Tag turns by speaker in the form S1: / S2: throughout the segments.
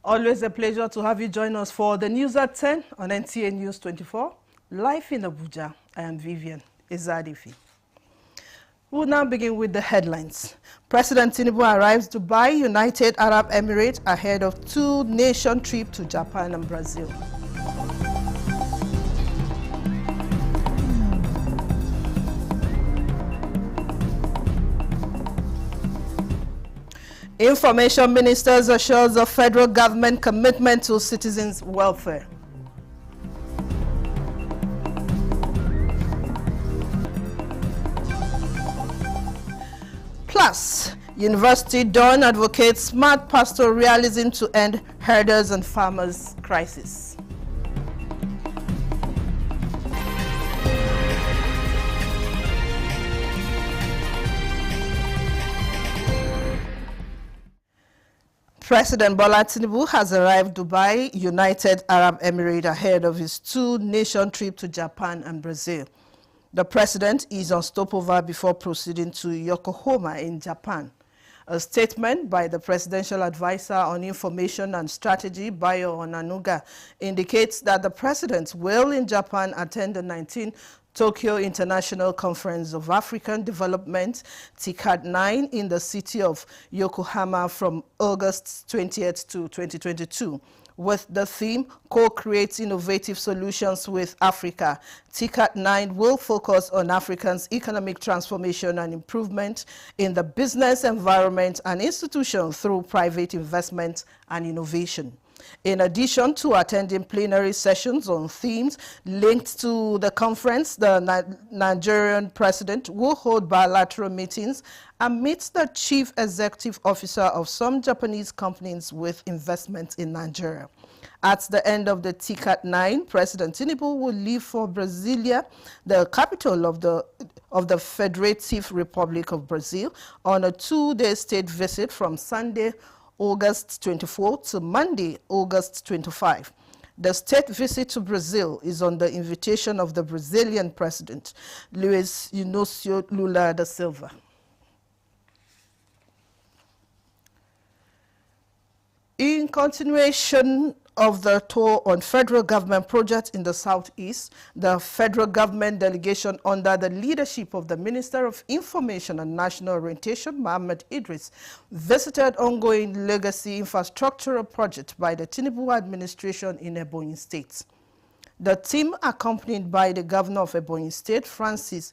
S1: Always a pleasure to have you join us for the news at 10 on NTA News 24. Live in Abuja, I am Vivian Ezadifi. We'll now begin with the headlines. President Tinubu arrives Dubai, United Arab Emirates, ahead of two-nation trip to Japan and Brazil. Information Ministers assures the federal government commitment to citizens' welfare. Plus, University Dawn advocates smart pastoralism to end herders and farmers' crisis. President Bola Tinubu has arrived Dubai, United Arab Emirates, ahead of his two-nation trip to Japan and Brazil. The president is on stopover before proceeding to Yokohama in Japan. A statement by the Presidential Advisor on Information and Strategy, Bayo Onanuga, indicates that the president will in Japan attend the 19th Tokyo International Conference of African Development, TICAD-9, in the city of Yokohama from August 20th to 2022. With the theme, Co-Create Innovative Solutions with Africa. TICAD-9 will focus on Africans' economic transformation and improvement in the business environment and institution through private investment and innovation. In addition to attending plenary sessions on themes linked to the conference, the Nigerian president will hold bilateral meetings and meet the chief executive officer of some Japanese companies with investments in Nigeria. At the end of the TICAD-9, President Tinubu will leave for Brasilia, the capital of the Federative Republic of Brazil, on a two-day state visit from Sunday, August 24 to Monday, August 25. The state visit to Brazil is on the invitation of the Brazilian president, Luiz Inácio Lula da Silva. In continuation of the tour on federal government projects in the Southeast, the federal government delegation under the leadership of the Minister of Information and National Orientation, Mohammed Idris, visited ongoing legacy infrastructural project by the Tinubu administration in Ebonyi State. The team, accompanied by the governor of Ebonyi State, Francis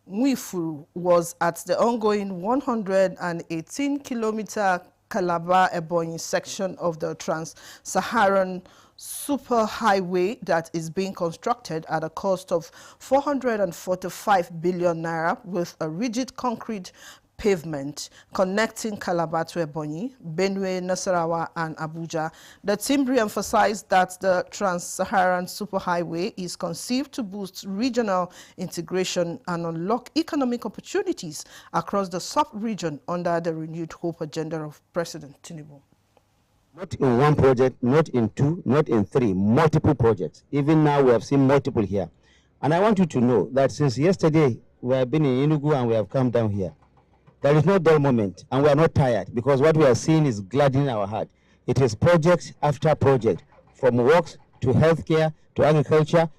S1: Nwifuru, was at the ongoing 118-kilometer Calabar-Ebonyi section of the Trans-Saharan Superhighway that is being constructed at a cost of 445 billion naira with a rigid concrete pavement connecting Calabar to Ebonyi, Benue, Nasarawa, and Abuja. The team re-emphasized that the Trans-Saharan Superhighway is conceived to boost regional integration and unlock economic opportunities across the sub-region under the renewed hope agenda of President Tinubu.
S2: Not in one project, not in two, not in three, multiple projects. Even now we have seen multiple here. And I want you to know that since yesterday we have been in Enugu and we have come down here. There is no dull moment, and we are not tired, because what we are seeing is gladdening our heart. It is project after project, from works to healthcare to agriculture,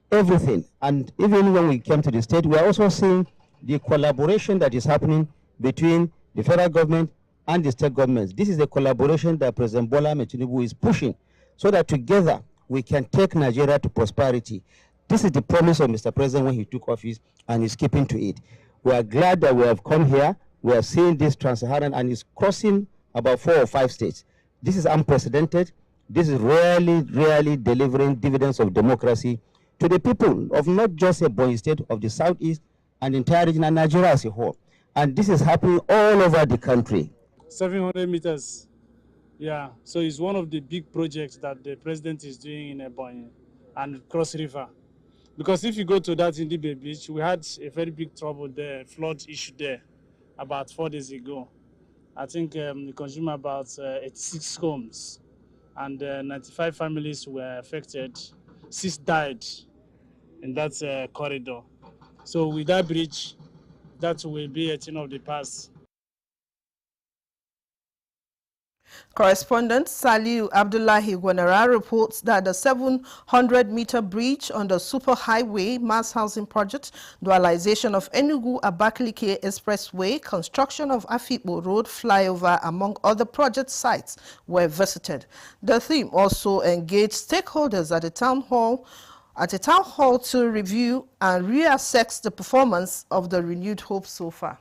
S2: everything. And even when we came to the state, we are also seeing the collaboration that is happening between the federal government and the state governments. This is a collaboration that President Bola Ahmed Tinubu is pushing, so that together we can take Nigeria to prosperity. This is the promise of Mr. President when he took office, and he's keeping to it. We are glad that we have come here. We are seeing this Trans-Saharan, and it's crossing about 4 or 5 states. This is unprecedented. This is really delivering dividends of democracy to the people of not just Ebonyi State, of the Southeast and the entire region and Nigeria as a whole. And this is happening all over the country.
S3: 700 meters. Yeah, so it's one of the big projects that the president is doing in Ebonyi and Cross River. Because if you go to that Indibe Beach, we had a very big trouble there, flood issue there about 4 days ago. I think we consumed about 86 homes, and 95 families were affected. 6 died in that corridor. So with that bridge, that will be a thing of the past.
S1: Correspondent Saliu Abdullahi Gwanara reports that the 700-meter bridge on the superhighway mass housing project, dualization of Enugu-Abakaliki Expressway, construction of Afikpo Road flyover, among other project sites, were visited. The theme also engaged stakeholders at a town hall to review and reassess the performance of the renewed hope so far.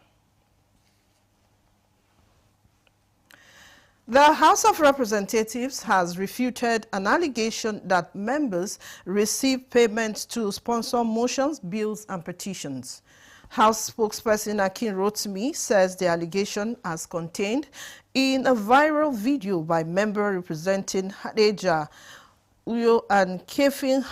S1: The House of Representatives has refuted an allegation that members receive payments to sponsor motions, bills, and petitions. House spokesperson Akin Rotimi says the allegation as contained in a viral video by member representing Hadeja Uyo and Kafin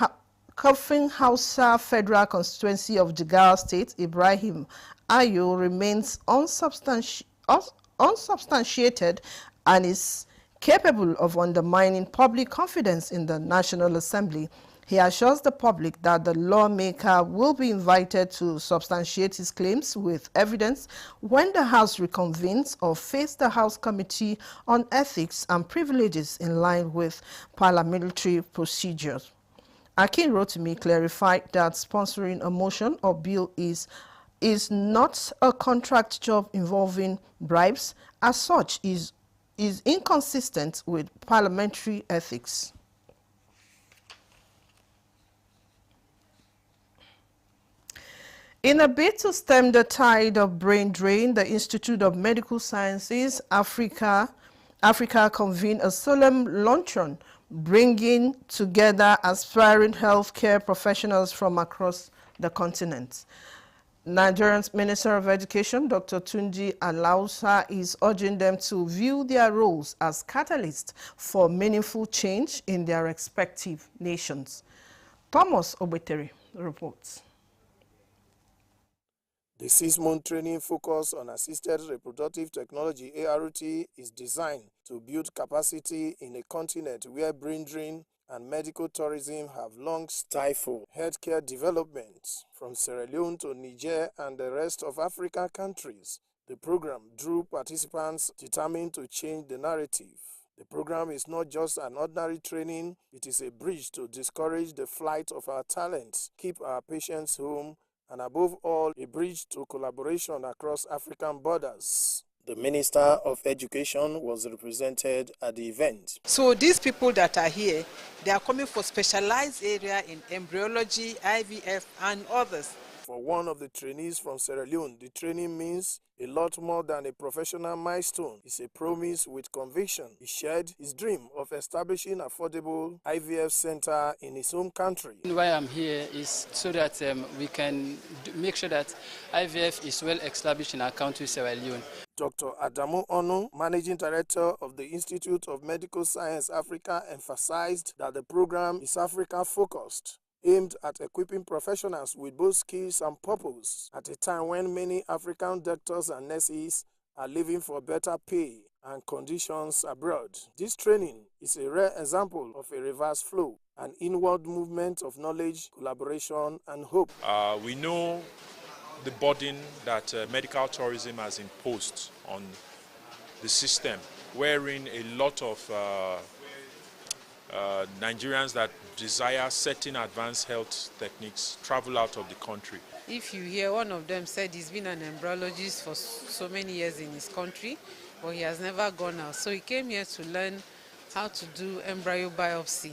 S1: Hausa Federal Constituency of Jigawa State, Ibrahim Ayo, remains unsubstantiated and is capable of undermining public confidence in the National Assembly. He assures the public that the lawmaker will be invited to substantiate his claims with evidence when the House reconvenes or face the House Committee on Ethics and Privileges in line with parliamentary procedures. Akin Rotimi clarified that sponsoring a motion or bill is not a contract job involving bribes. As such, is inconsistent with parliamentary ethics. In a bid to stem the tide of brain drain, the Institute of Medical Sciences Africa convened a solemn luncheon bringing together aspiring healthcare professionals from across the continent. Nigeria's Minister of Education, Dr. Tunji Alausa, is urging them to view their roles as catalysts for meaningful change in their respective nations. Thomas Obeteri reports.
S4: The 6-month training focus on assisted reproductive technology (ART) is designed to build capacity in a continent where brain drain and medical tourism have long stifled healthcare development. From Sierra Leone to Niger and the rest of African countries, the program drew participants determined to change the narrative. The program is not just an ordinary training, it is a bridge to discourage the flight of our talents, keep our patients home, and above all, a bridge to collaboration across African borders. The Minister of Education was represented at the event.
S5: So these people that are here, they are coming for specialized area in embryology, IVF, and others.
S4: For one of the trainees from Sierra Leone, the training means a lot more than a professional milestone. It's a promise with conviction. He shared his dream of establishing affordable IVF center in his home country.
S6: Why I'm here is so that we can make sure that IVF is well established in our country, Sierra Leone.
S4: Dr. Adamu Onu, Managing Director of the Institute of Medical Science Africa, emphasized that the program is Africa-focused, aimed at equipping professionals with both skills and purpose at a time when many African doctors and nurses are living for better pay and conditions abroad. This training is a rare example of a reverse flow, an inward movement of knowledge, collaboration, and hope.
S7: We know the burden that medical tourism has imposed on the system, wherein a lot of Nigerians that desire certain advanced health techniques travel out of the country.
S5: If you hear one of them said he's been an embryologist for so many years in his country, but he has never gone out. So he came here to learn how to do embryo biopsy.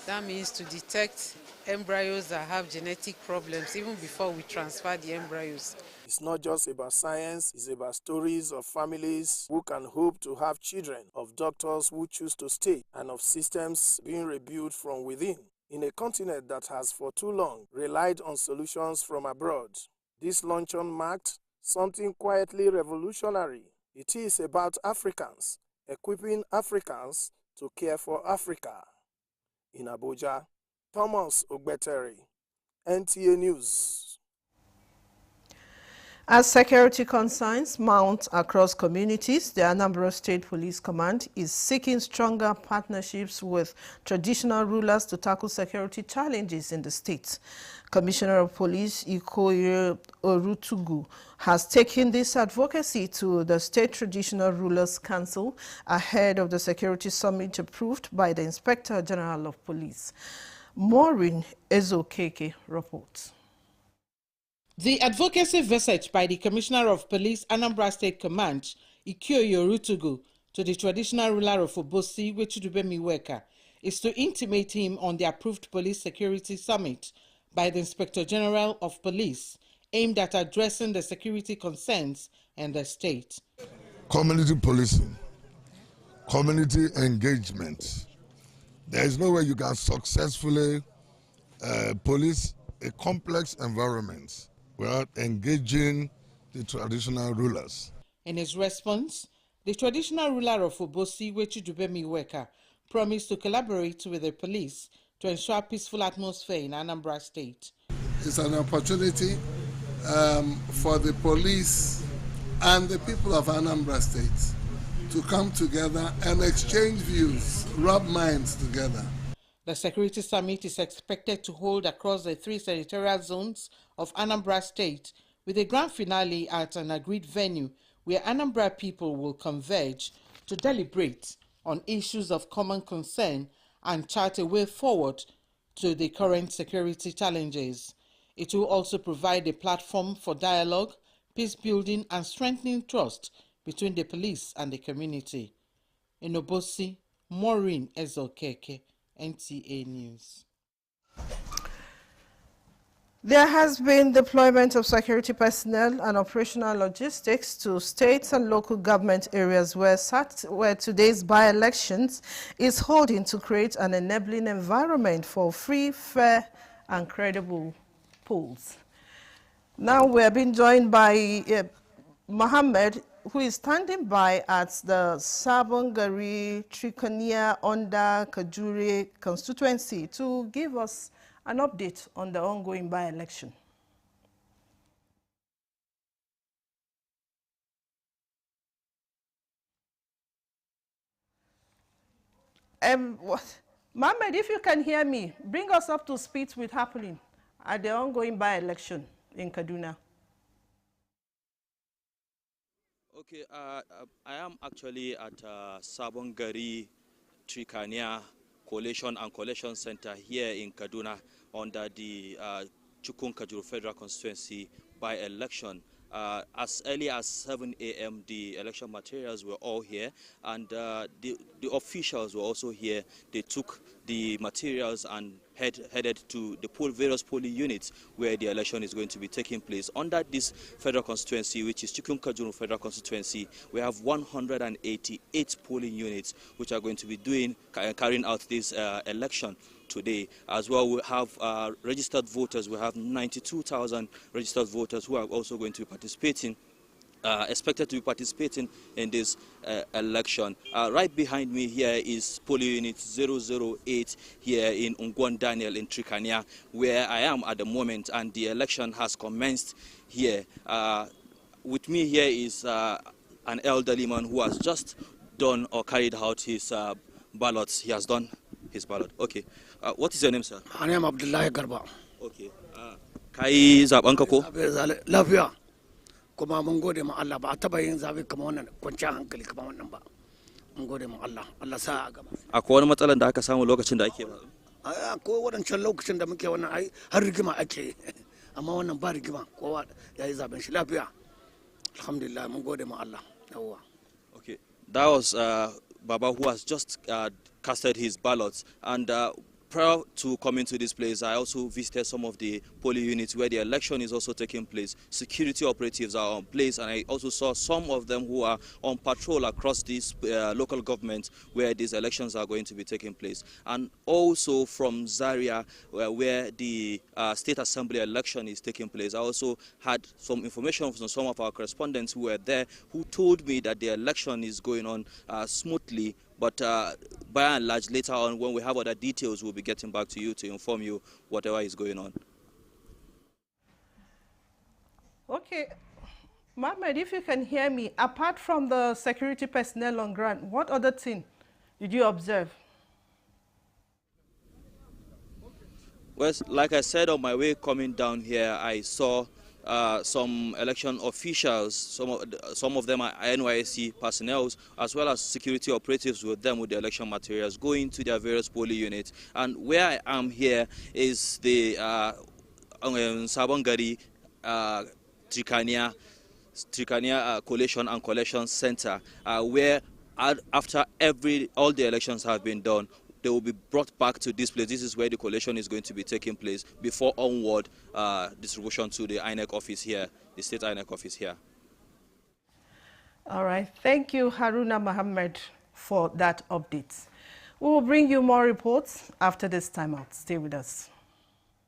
S5: That means to detect embryos that have genetic problems even before we transfer the embryos.
S4: It's not just about science, it's about stories of families who can hope to have children, of doctors who choose to stay, and of systems being rebuilt from within. In a continent that has for too long relied on solutions from abroad, this luncheon marked something quietly revolutionary. It is about Africans, equipping Africans to care for Africa. In Abuja, Thomas Ogbeteri, NTA News.
S1: As security concerns mount across communities, the Anambra State Police Command is seeking stronger partnerships with traditional rulers to tackle security challenges in the state. Commissioner of Police Ikoyi Orutugu has taken this advocacy to the State Traditional Rulers Council ahead of the security summit approved by the Inspector General of Police. Maureen Ezokeke reports.
S8: The advocacy visit by the Commissioner of Police Anambra State Command, Ikoyi Orutugu, to the traditional ruler of Obosi, Wechidubemi Weka, is to intimate him on the approved police security summit by the Inspector General of Police, aimed at addressing the security concerns in the state.
S9: Community policing, community engagement. There is no way you can successfully police a complex environment without engaging the traditional rulers.
S8: In his response, the traditional ruler of Obosi, Wechidubemi Weka, promised to collaborate with the police to ensure a peaceful atmosphere in Anambra State.
S10: It's an opportunity for the police and the people of Anambra State to come together and exchange views, rub minds together.
S8: The security summit is expected to hold across the 3 senatorial zones of Anambra State, with a grand finale at an agreed venue where Anambra people will converge to deliberate on issues of common concern and chart a way forward to the current security challenges. It will also provide a platform for dialogue, peace building and strengthening trust between the police and the community. In Obosi, Maureen Ezokeke, NTA News.
S1: There has been deployment of security personnel and operational logistics to states and local government areas where today's by-elections is holding to create an enabling environment for free, fair and credible polls. Now we are being joined by Mohammed, who is standing by at the Sabon Gari Trikania under Kajuri constituency to give us an update on the ongoing by-election. Mohammed, if you can hear me, bring us up to speed with happening at the ongoing by-election in Kaduna.
S11: Okay, I am actually at Sabon Gari Trikania Collation and Collection Center here in Kaduna under the Chukun Kajuru Federal Constituency by-election. As early as 7 a.m. the election materials were all here, and the officials were also here. They took the materials and headed to the various polling units where the election is going to be taking place. Under this federal constituency, which is Chukun Kajuru Federal Constituency, we have 188 polling units which are going to be carrying out this election today. As well, we have registered voters. We have 92,000 registered voters who are also going to be participating, expected to be participating in this election. Right behind me here is polling unit 008 here in Ungwan Daniel in Trikania, where I am at the moment, and the election has commenced here. With me here is an elderly man who has just done or carried out his ballots. He has done his ballot. Okay. What is your name, sir?
S12: My name is Abdullahi Garba.
S11: Okay. Kai zabanka ko?
S12: Lafiya. Kuma mun gode ma Allah, ba a taba yin zabe kamar wannan kwanciyar hankali kamar wannan ba. Mun gode ma Allah. Allah sa a gaba.
S11: Akwai wani matsalan da aka samu lokacin da ake ba?
S12: Akwai wadancan lokacin da muke wannan ai har rigima ake. Amma wannan ba rigima, kowa yayi zaben shi lafiya. Alhamdulillah, mun gode ma Allah. Yawwa.
S11: Okay. That was Baba who has just casted his ballots, and prior to coming to this place, I also visited some of the polling units where the election is also taking place. Security operatives are on place, and I also saw some of them who are on patrol across these local governments where these elections are going to be taking place. And also from Zaria, where the State Assembly election is taking place, I also had some information from some of our correspondents who were there, who told me that the election is going on smoothly. But by and large, later on, when we have other details, we'll be getting back to you to inform you whatever is going on.
S1: Okay. Mohammed, if you can hear me, apart from the security personnel on ground, what other thing did you observe?
S11: Well, like I said, on my way coming down here, I saw some election officials, some of them are NYSC personnel, as well as security operatives with them with the election materials, going to their various polling units. And where I am here is the Sabon Gari Trikania Collation and Collection Center, where after all the elections have been done, they will be brought back to this place. This is where the collation is going to be taking place before onward distribution to the INEC office here, the state INEC office here.
S1: All right. Thank you, Haruna Mohammed, for that update. We will bring you more reports after this timeout. Stay with us.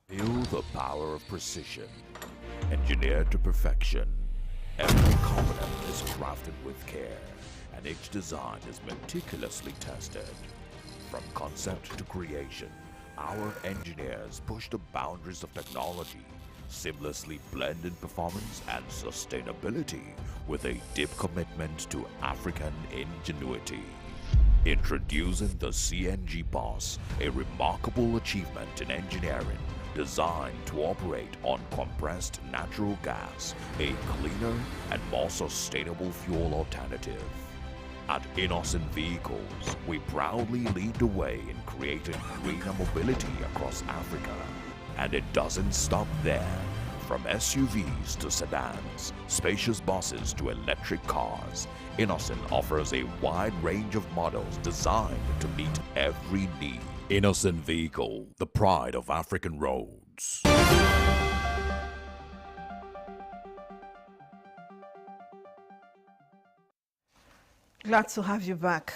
S13: Feel the power of precision, engineered to perfection. Every component is crafted with care, and each design is meticulously tested. From concept to creation, our engineers push the boundaries of technology, seamlessly blending performance and sustainability with a deep commitment to African ingenuity. Introducing the CNG Boss, a remarkable achievement in engineering designed to operate on compressed natural gas, a cleaner and more sustainable fuel alternative. At Innocent Vehicles, we proudly lead the way in creating greener mobility across Africa. And it doesn't stop there. From SUVs to sedans, spacious buses to electric cars, Innocent offers a wide range of models designed to meet every need. Innocent Vehicle, the pride of African roads.
S1: Glad to have you back.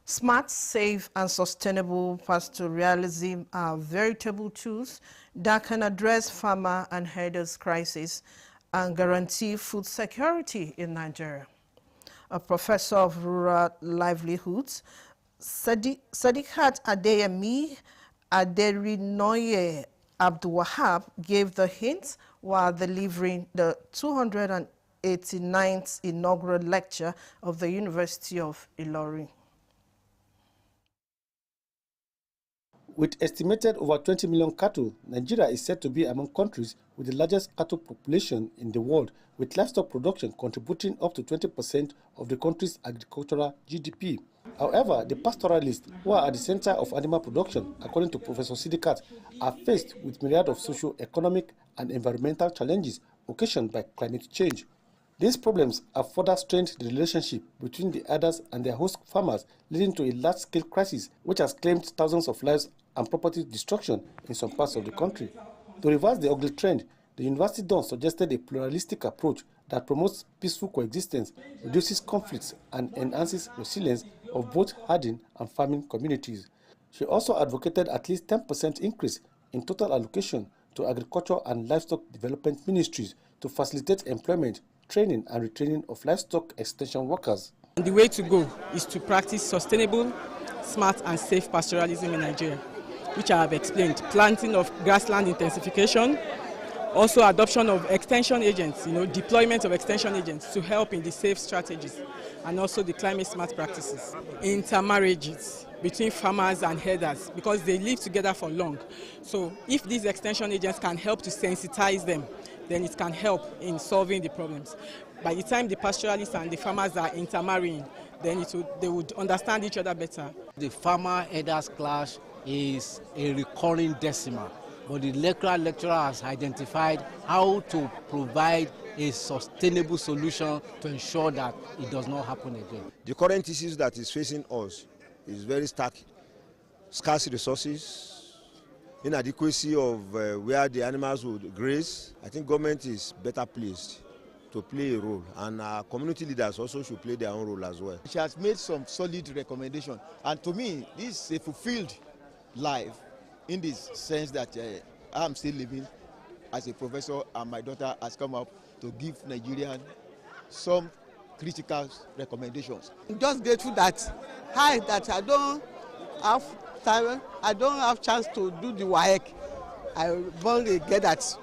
S1: Smart, safe, and sustainable pastoralism are veritable tools that can address farmer and herders' crisis and guarantee food security in Nigeria. A professor of rural livelihoods, Sadiqat Adeyemi Aderinoye Abdulwahab, gave the hint while delivering the 289th inaugural lecture of the University of Ilorin.
S14: With estimated over 20 million cattle, Nigeria is said to be among countries with the largest cattle population in the world, with livestock production contributing up to 20% of the country's agricultural GDP. However, the pastoralists who are at the center of animal production, according to Professor Sidikat, are faced with myriad of socio-economic and environmental challenges occasioned by climate change. These problems have further strained the relationship between the herders and their host farmers, leading to a large-scale crisis which has claimed thousands of lives and property destruction in some parts of the country. To reverse the ugly trend, the University Don suggested a pluralistic approach that promotes peaceful coexistence, reduces conflicts, and enhances resilience of both herding and farming communities. She also advocated at least 10% increase in total allocation to agriculture and livestock development ministries to facilitate employment, training, and retraining of livestock extension workers.
S15: The way to go is to practice sustainable, smart, and safe pastoralism in Nigeria, which I have explained. Planting of grassland intensification, also adoption of extension agents, deployment of extension agents to help in the safe strategies, and also the climate smart practices. Intermarriages between farmers and herders, because they live together for long. So if these extension agents can help to sensitize them, then it can help in solving the problems. By the time the pastoralists and the farmers are intermarrying, then they would understand each other better.
S16: The farmer-herders clash is a recurring decimal, but the lecturer has identified how to provide a sustainable solution to ensure that it does not happen again.
S17: The current issues that is facing us is very stark: scarce resources, inadequacy of where the animals would graze. I think government is better placed to play a role, and our community leaders also should play their own role as well.
S18: She has made some solid recommendations, and to me, this is a fulfilled life in this sense that I am still living as a professor, and my daughter has come up to give Nigerians some critical recommendations.
S19: I'm just grateful that I don't have time, I don't have chance to do the WAEC. I only get that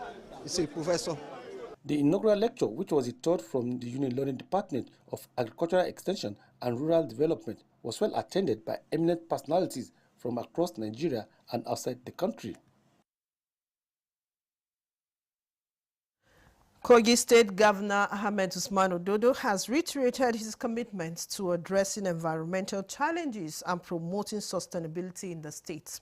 S19: it's a professor.
S14: The inaugural lecture, which was a third from the Union Learning Department of Agricultural Extension and Rural Development, was well attended by eminent personalities from across Nigeria and outside the country.
S1: Kogi State Governor Ahmed Usman Ododo has reiterated his commitment to addressing environmental challenges and promoting sustainability in the state.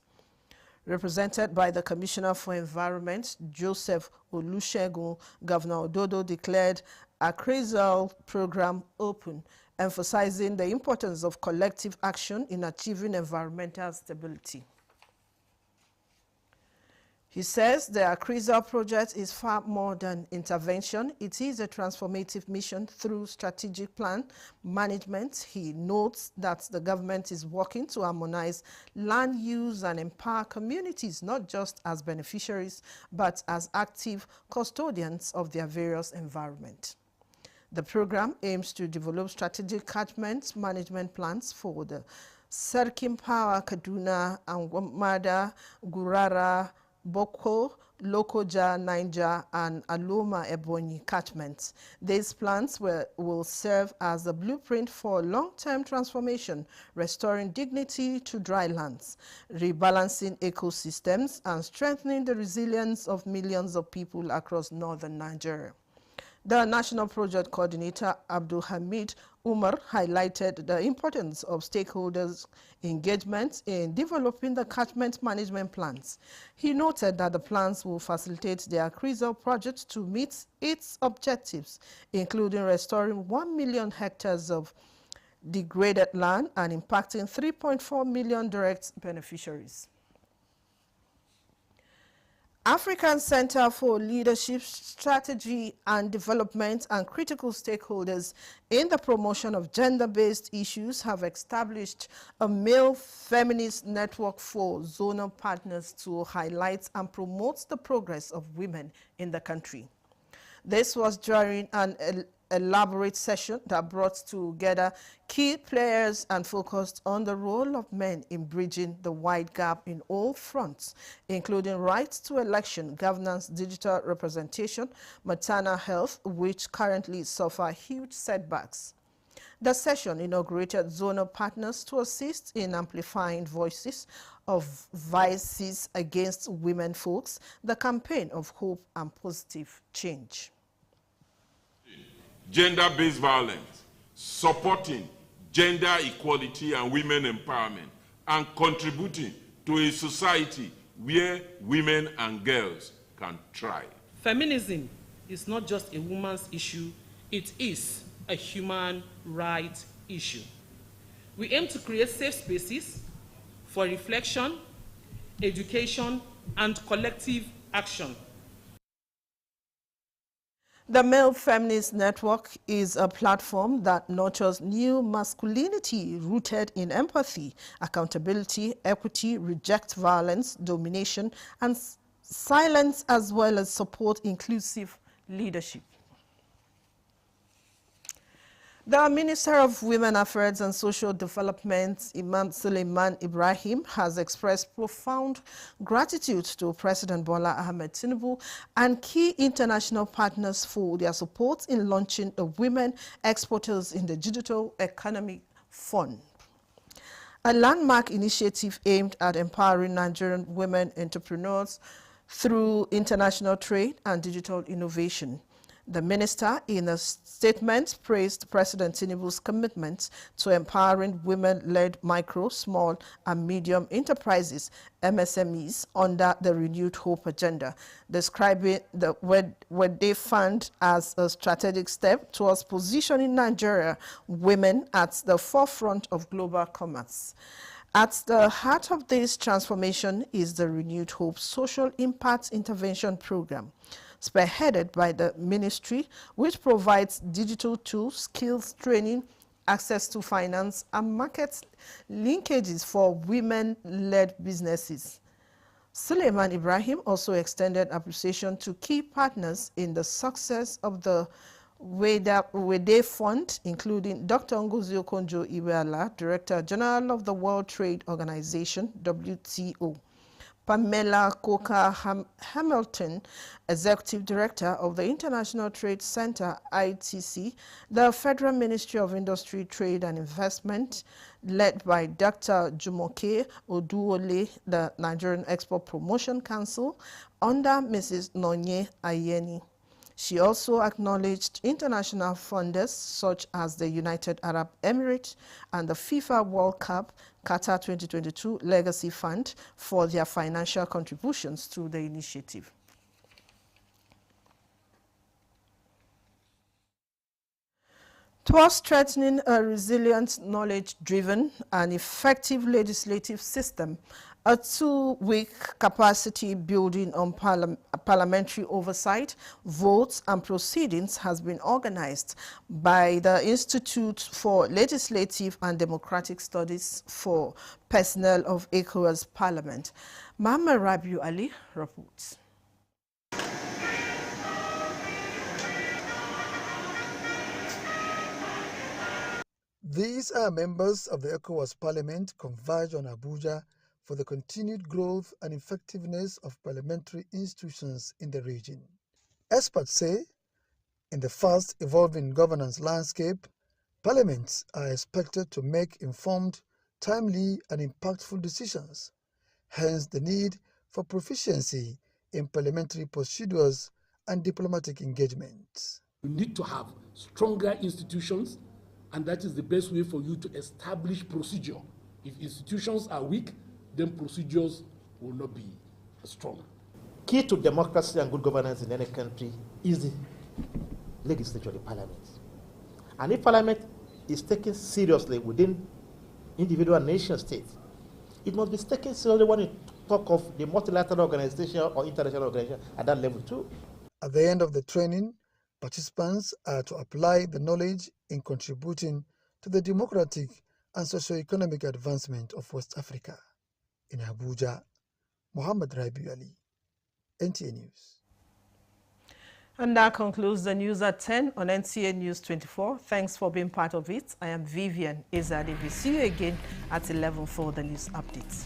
S1: Represented by the Commissioner for Environment, Joseph Olusegun, Governor Ododo declared a CRISAL program open, emphasizing the importance of collective action in achieving environmental stability. He says the CRISAL project is far more than intervention. It is a transformative mission through strategic plan management. He notes that the government is working to harmonize land use and empower communities, not just as beneficiaries, but as active custodians of their various environment. The program aims to develop strategic catchment management plans for the Sarkin Power, Kaduna, and Wamada, Gurara, Boko, Lokoja, Niger, and Aloma Ebonyi catchments. These plans will serve as a blueprint for long-term transformation, restoring dignity to dry lands, rebalancing ecosystems, and strengthening the resilience of millions of people across northern Nigeria. The National Project Coordinator, Abdul Hamid Umar, highlighted the importance of stakeholders' engagement in developing the catchment management plans. He noted that the plans will facilitate the CRISAL project to meet its objectives, including restoring 1 million hectares of degraded land and impacting 3.4 million direct beneficiaries. African Center for Leadership, Strategy and Development and critical stakeholders in the promotion of gender-based issues have established a male feminist network for zonal partners to highlight and promote the progress of women in the country. This was during an elaborate session that brought together key players and focused on the role of men in bridging the wide gap in all fronts, including rights to election, governance, digital representation, maternal health, which currently suffer huge setbacks. The session inaugurated zonal partners to assist in amplifying voices of vices against women folks, the campaign of hope and positive change.
S20: Gender-based violence, supporting gender equality and women empowerment, and contributing to a society where women and girls can thrive.
S21: Feminism is not just a woman's issue, it is a human rights issue. We aim to create safe spaces for reflection, education, and collective action.
S1: The Male Feminist Network is a platform that nurtures new masculinity rooted in empathy, accountability, equity, reject violence, domination, and silence, as well as support inclusive leadership. The Minister of Women Affairs and Social Development, Imam Suleiman Ibrahim, has expressed profound gratitude to President Bola Ahmed Tinubu and key international partners for their support in launching the Women Exporters in the Digital Economy Fund, a landmark initiative aimed at empowering Nigerian women entrepreneurs through international trade and digital innovation. The minister, in a statement, praised President Tinubu's commitment to empowering women-led micro, small, and medium enterprises, MSMEs, under the Renewed Hope agenda, describing the Wede Fund as a strategic step towards positioning Nigeria women at the forefront of global commerce. At the heart of this transformation is the Renewed Hope Social Impact Intervention Program, spearheaded by the ministry, which provides digital tools, skills training, access to finance, and market linkages for women-led businesses. Suleiman Ibrahim also extended appreciation to key partners in the success of the Wede Fund, including Dr. Ngozi Okonjo-Iweala, Director General of the World Trade Organization, WTO, Pamela Coker-Hamilton, Executive Director of the International Trade Center, ITC, the Federal Ministry of Industry, Trade and Investment, led by Dr. Jumoke Oduole, the Nigerian Export Promotion Council, under Mrs. Nonye Ayeni. She also acknowledged international funders such as the United Arab Emirates and the FIFA World Cup Qatar 2022 Legacy Fund for their financial contributions to the initiative. Towards strengthening a resilient, knowledge-driven, and effective legislative system, a 2-week capacity building on parliamentary oversight, votes, and proceedings has been organized by the Institute for Legislative and Democratic Studies for personnel of ECOWAS Parliament. Muhammad Rabiu Ali reports.
S2: These are members of the ECOWAS Parliament converged on Abuja for the continued growth and effectiveness of parliamentary institutions in the region. Experts say, in the fast-evolving governance landscape, parliaments are expected to make informed, timely, and impactful decisions, hence the need for proficiency in parliamentary procedures and diplomatic engagement.
S22: We need to have stronger institutions, and that is the best way for you to establish procedure. If institutions are weak, then procedures will not be strong.
S23: Key to democracy and good governance in any country is the legislature, the parliament. And if parliament is taken seriously within individual nation states, it must be taken seriously when you talk of the multilateral organization or international organization at that level too.
S2: At the end of the training, participants are to apply the knowledge in contributing to the democratic and socio-economic advancement of West Africa. In Abuja, Muhammad Rabiu Ali, NTA News.
S1: And that concludes the news at 10 on NTA News 24. Thanks for being part of it. I am Vivian Ezadi. See you again at 11 for the news updates.